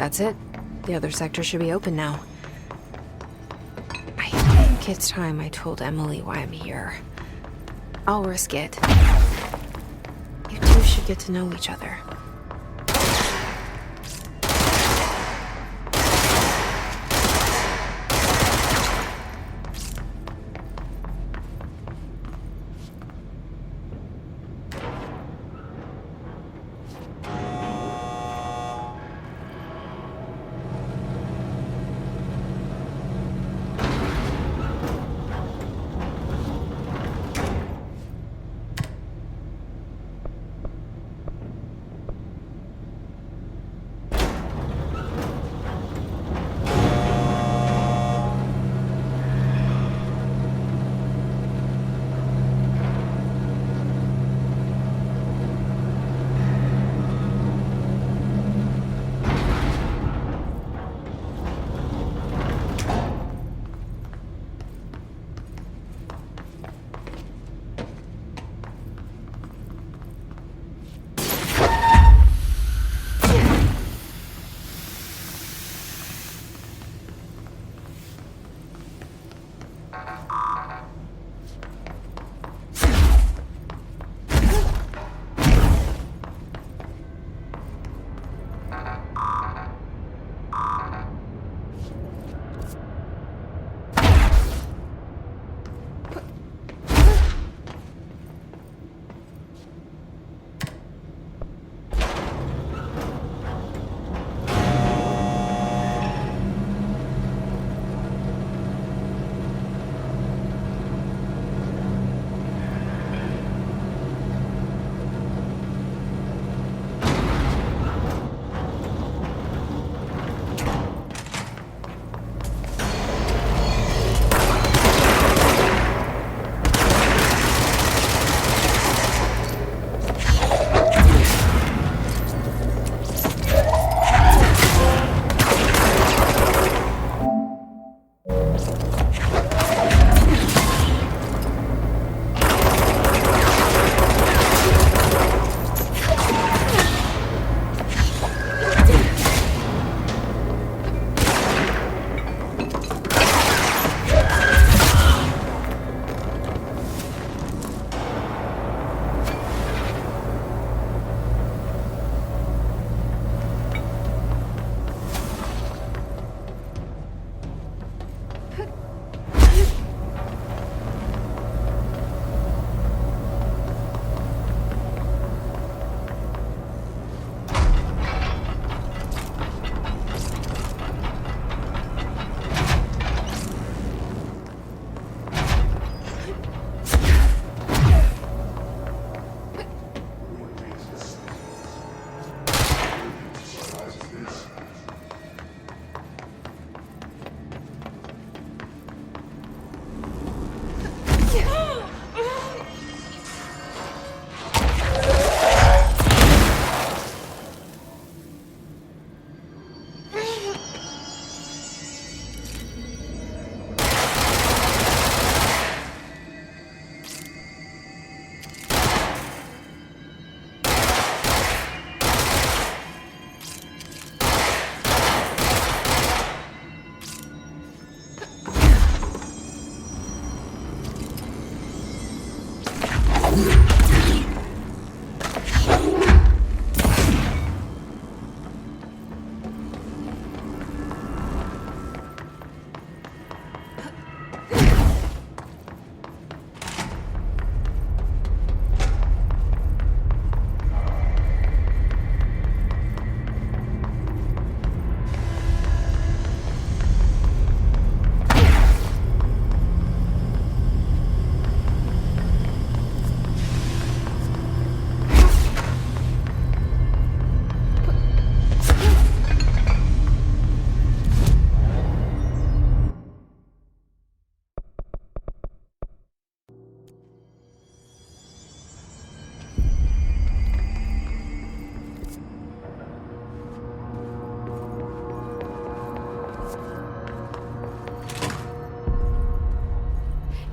That's it. The other sector should be open now. I think it's time I told Emily why I'm here. I'll risk it. You two should get to know each other.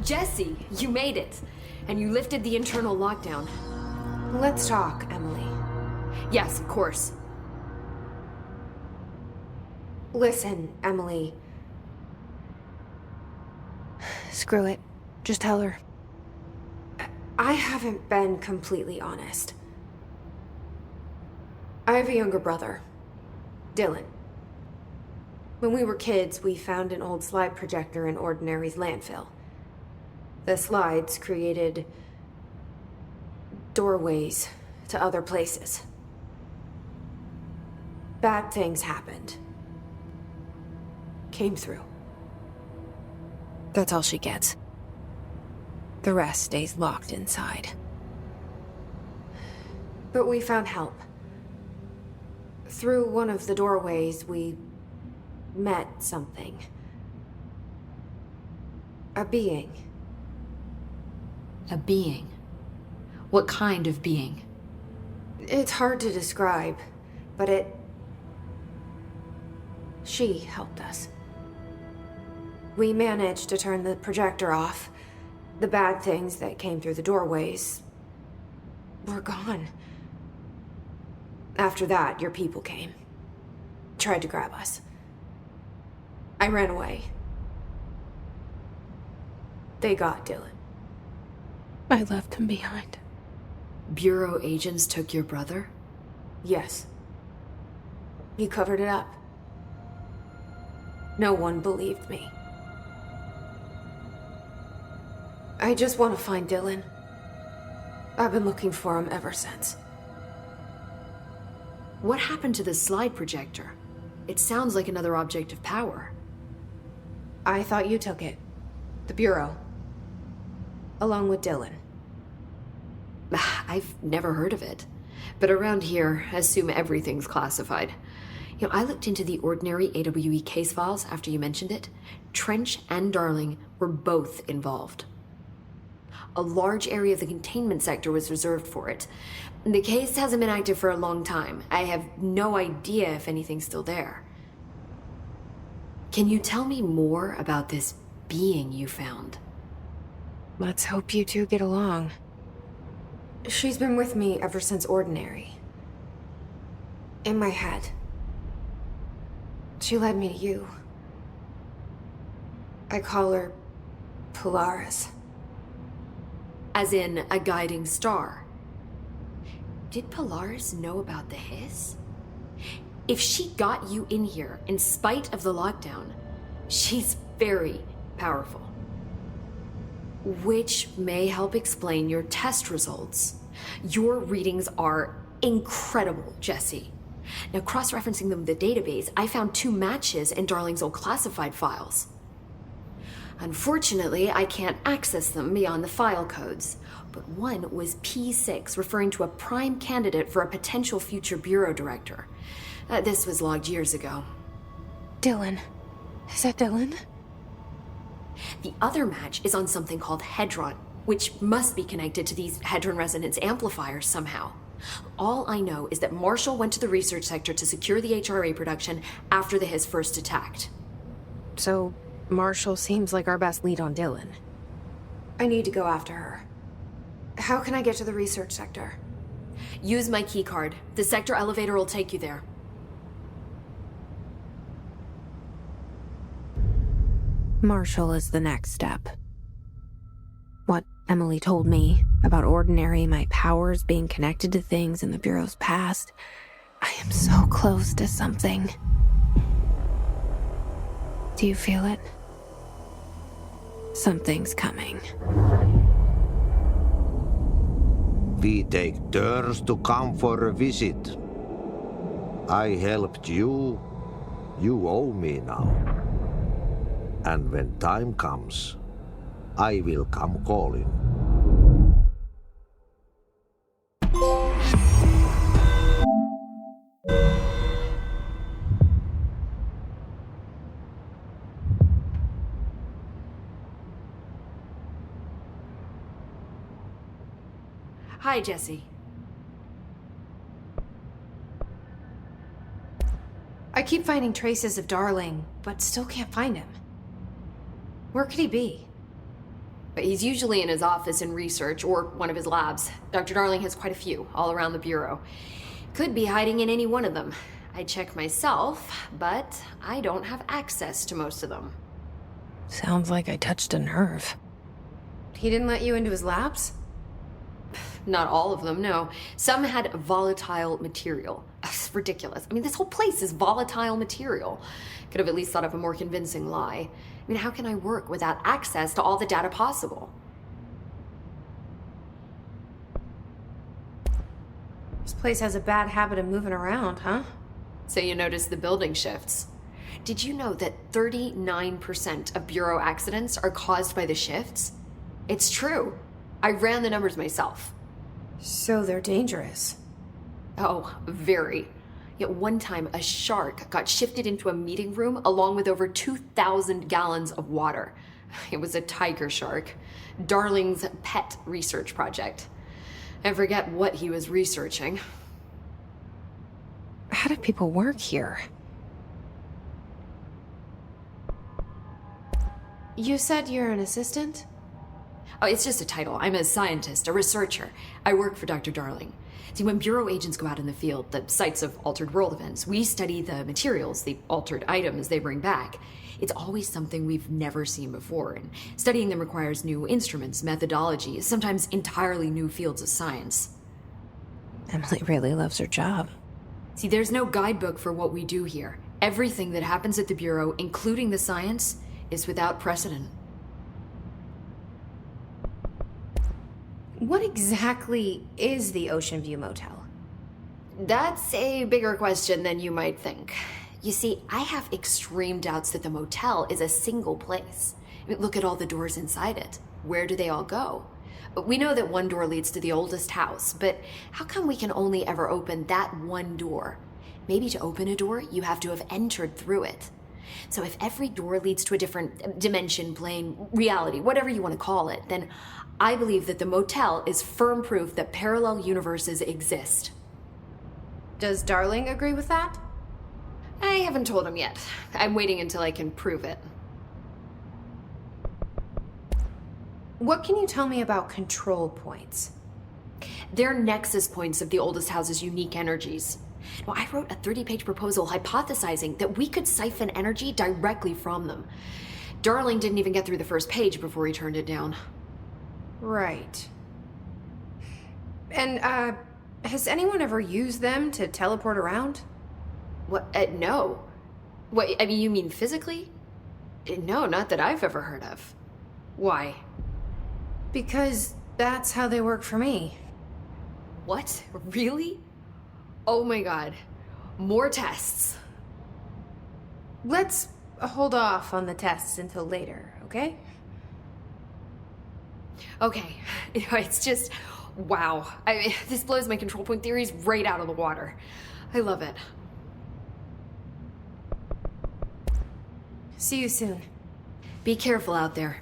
Jesse, you made it. And you lifted the internal lockdown. Let's talk, Emily. Yes, of course. Listen, Emily. Screw it. Just tell her. I haven't been completely honest. I have a younger brother, Dylan. When we were kids, we found an old slide projector in Ordinary's landfill. The slides created doorways to other places. Bad things happened. Came through. That's all she gets. The rest stays locked inside. But we found help. Through one of the doorways, we met something. A being. A being? What kind of being? It's hard to describe, but she helped us. We managed to turn the projector off. The bad things that came through the doorways were gone. After that, your people came. Tried to grab us. I ran away. They got Dylan. I left him behind. Bureau agents took your brother? Yes. He covered it up. No one believed me. I just want to find Dylan. I've been looking for him ever since. What happened to the slide projector? It sounds like another object of power. I thought you took it. The Bureau. Along with Dylan. I've never heard of it. But around here, assume everything's classified. I looked into the Ordinary AWE case files after you mentioned it. Trench and Darling were both involved. A large area of the containment sector was reserved for it. The case hasn't been active for a long time. I have no idea if anything's still there. Can you tell me more about this being you found? Let's hope you two get along. She's been with me ever since Ordinary. In my head. She led me to you. I call her Polaris. As in a guiding star. Did Polaris know about the hiss? If she got you in here in spite of the lockdown, she's very powerful. Which may help explain your test results. Your readings are incredible, Jesse. Now, cross-referencing them with the database, I found 2 matches in Darling's old classified files. Unfortunately, I can't access them beyond the file codes, but one was P6, referring to a prime candidate for a potential future bureau director. This was logged years ago. Dylan. Is that Dylan? The other match is on something called Hedron, which must be connected to these Hedron resonance amplifiers somehow. All I know is that Marshall went to the research sector to secure the HRA production after the Hiss first attacked. So, Marshall seems like our best lead on Dylan. I need to go after her. How can I get to the research sector? Use my keycard. The sector elevator will take you there. Marshall is the next step. What Emily told me about Ordinary, my powers being connected to things in the Bureau's past. I am so close to something. Do you feel it? Something's coming. We take turns to come for a visit. I helped you. You owe me now. And when time comes, I will come calling. Hi, Jesse. I keep finding traces of Darling, but still can't find him. Where could he be? But he's usually in his office in research or one of his labs. Dr. Darling has quite a few all around the Bureau. Could be hiding in any one of them. I check myself, but I don't have access to most of them. Sounds like I touched a nerve. He didn't let you into his labs? Not all of them, no. Some had volatile material. It's ridiculous. I mean, this whole place is volatile material. Could have at least thought of a more convincing lie. I mean, how can I work without access to all the data possible? This place has a bad habit of moving around, huh? So you notice the building shifts. Did you know that 39% of Bureau accidents are caused by the shifts? It's true. I ran the numbers myself. So they're dangerous. Oh, very. Yet one time, a shark got shifted into a meeting room along with over 2,000 gallons of water. It was a tiger shark. Darling's pet research project. I forget what he was researching. How do people work here? You said you're an assistant? Oh, it's just a title. I'm a scientist, a researcher. I work for Dr. Darling. See, when Bureau agents go out in the field, the sites of altered world events, we study the materials, the altered items they bring back. It's always something we've never seen before, and studying them requires new instruments, methodologies, sometimes entirely new fields of science. Emily really loves her job. See, there's no guidebook for what we do here. Everything that happens at the Bureau, including the science, is without precedent. What exactly is the Ocean View Motel? That's a bigger question than you might think. You see, I have extreme doubts that the motel is a single place. I mean, look at all the doors inside it. Where do they all go? We know that one door leads to the oldest house, but how come we can only ever open that one door? Maybe to open a door, you have to have entered through it. So if every door leads to a different dimension, plane, reality, whatever you want to call it, then I believe that the motel is firm proof that parallel universes exist. Does Darling agree with that? I haven't told him yet. I'm waiting until I can prove it. What can you tell me about control points? They're nexus points of the oldest house's unique energies. Now, I wrote a 30-page proposal hypothesizing that we could siphon energy directly from them. Darling didn't even get through the first page before he turned it down. Right. And, has anyone ever used them to teleport around? What? No. What, I mean, you mean physically? No, not that I've ever heard of. Why? Because that's how they work for me. What? Really? Oh my god. More tests. Let's hold off on the tests until later, okay? Okay. It's just, wow. This blows my control point theories right out of the water. I love it. See you soon. Be careful out there.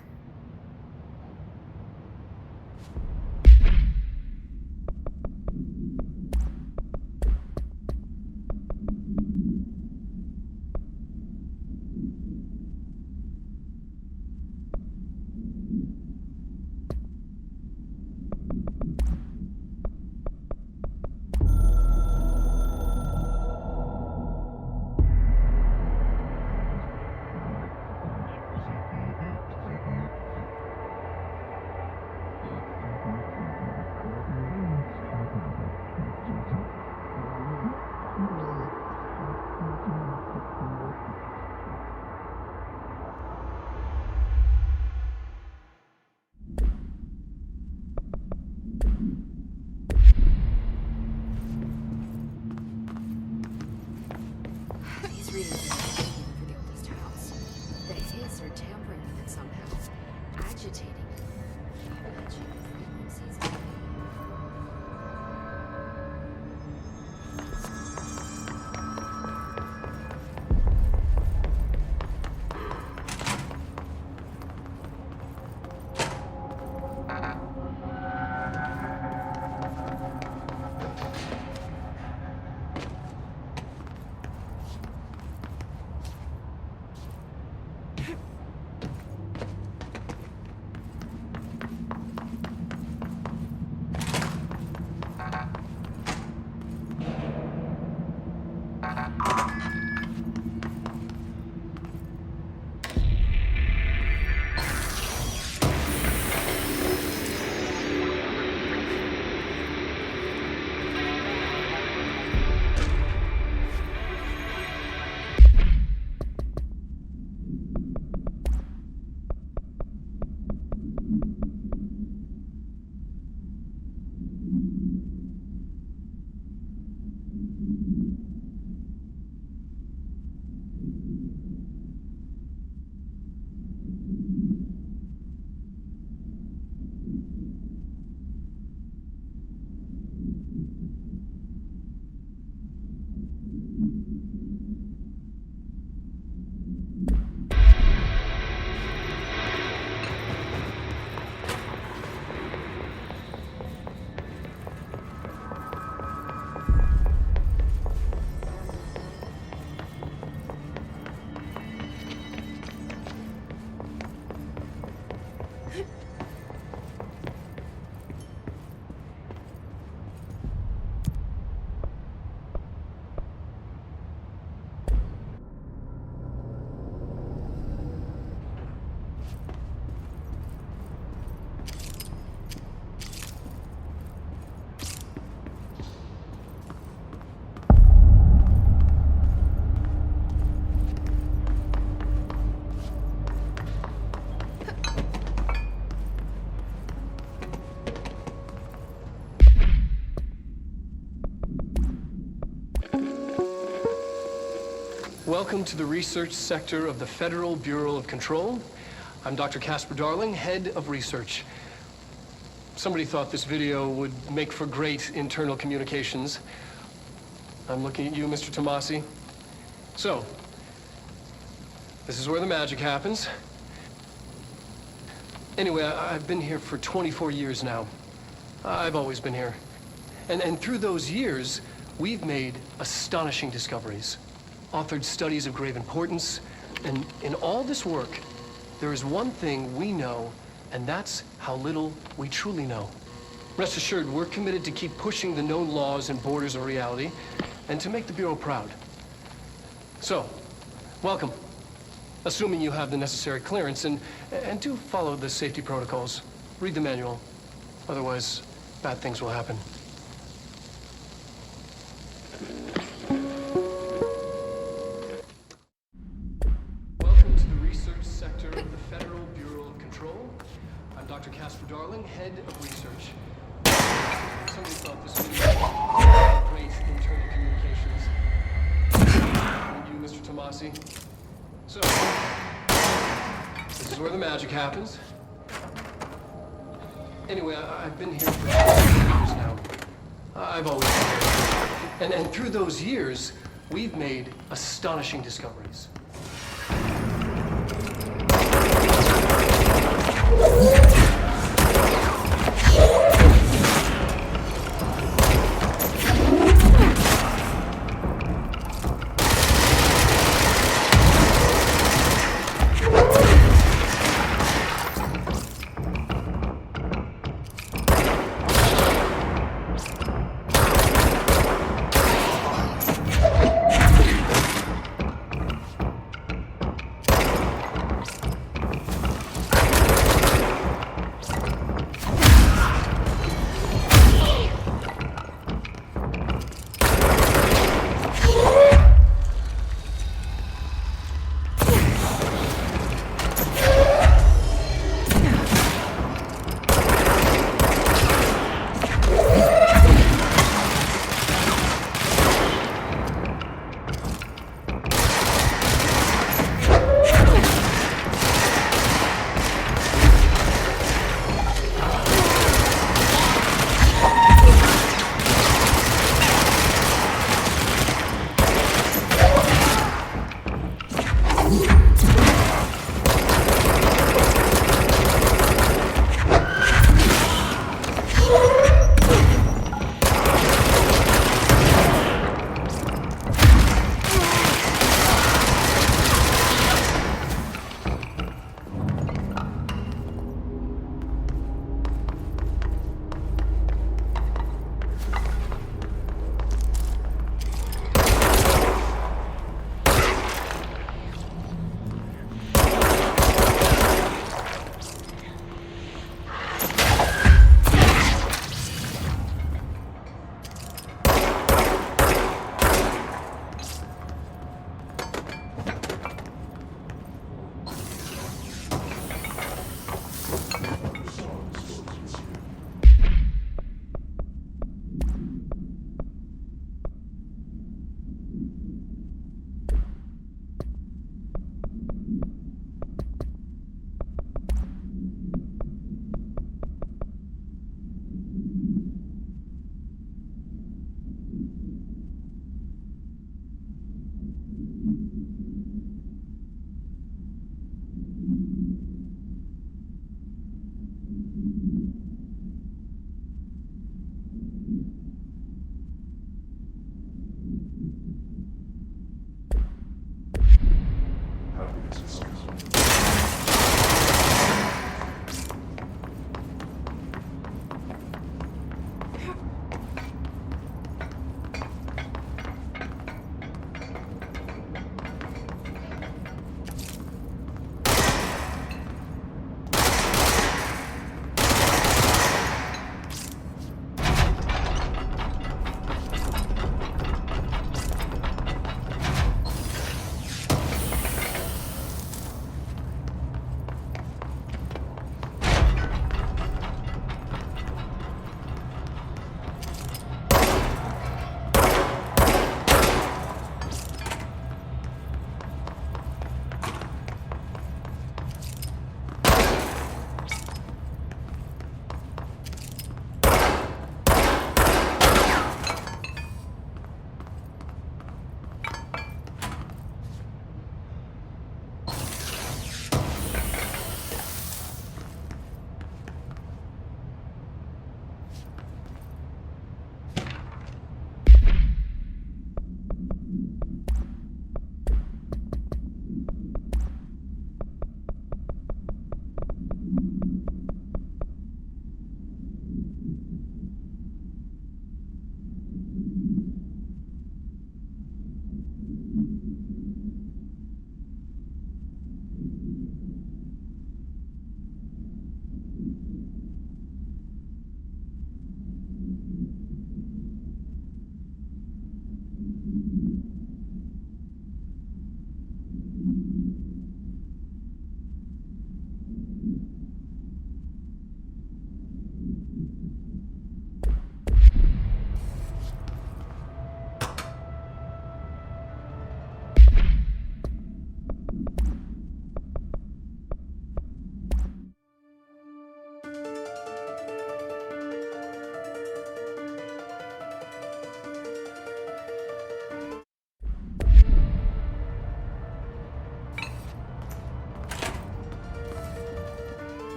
These readings are taken for the oldest house. The Hayes are tampering with it somehow, agitating it. Imagine frequencies. Welcome to the research sector of the Federal Bureau of Control. I'm Dr. Casper Darling, head of research. Somebody thought this video would make for great internal communications. I'm looking at you, Mr. Tomasi. So, this is where the magic happens. Anyway, I've been here for 24 years now. I've always been here. And through those years, we've made astonishing discoveries, authored studies of grave importance, and in all this work, there is one thing we know, and that's how little we truly know. Rest assured, we're committed to keep pushing the known laws and borders of reality, and to make the Bureau proud. So, welcome. Assuming you have the necessary clearance, and do follow the safety protocols. Read the manual. Otherwise, bad things will happen. Welcome to the research sector of the Federal Bureau of Control. I'm Dr. Casper Darling, head of research. Somebody thought this would be great internal communications. And you, Mr. Tomasi. So, this is where the magic happens. Anyway, I've been here for 20 years now. I've always been here. And through those years, we've made astonishing discoveries.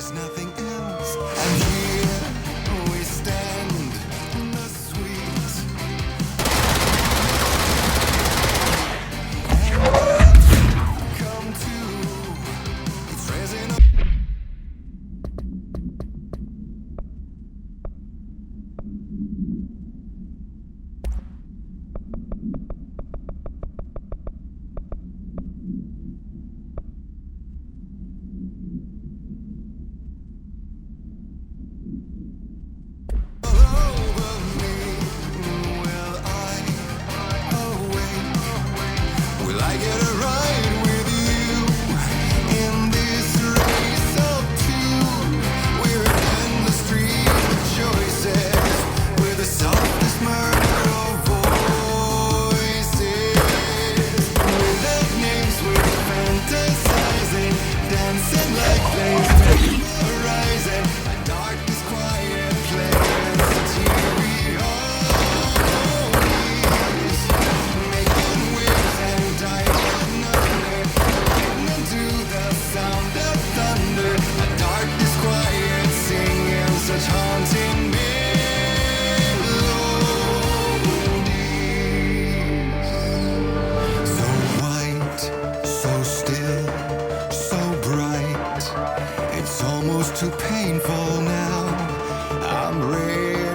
there's nothing else. And here we stand, the sweet come to. It's raising up. Will I get a ride with you in this race of two? We're in the street of choices with the softest murder of voices. Without names, we're fantasizing, dancing like flames, making the horizon a darkness, quiet place. Here we are, making waves and diving under, into the sound of thunder. A darkness, quiet, singing such haunting melodies. So white, so still, so bright. It's almost too painful now. I'm ready.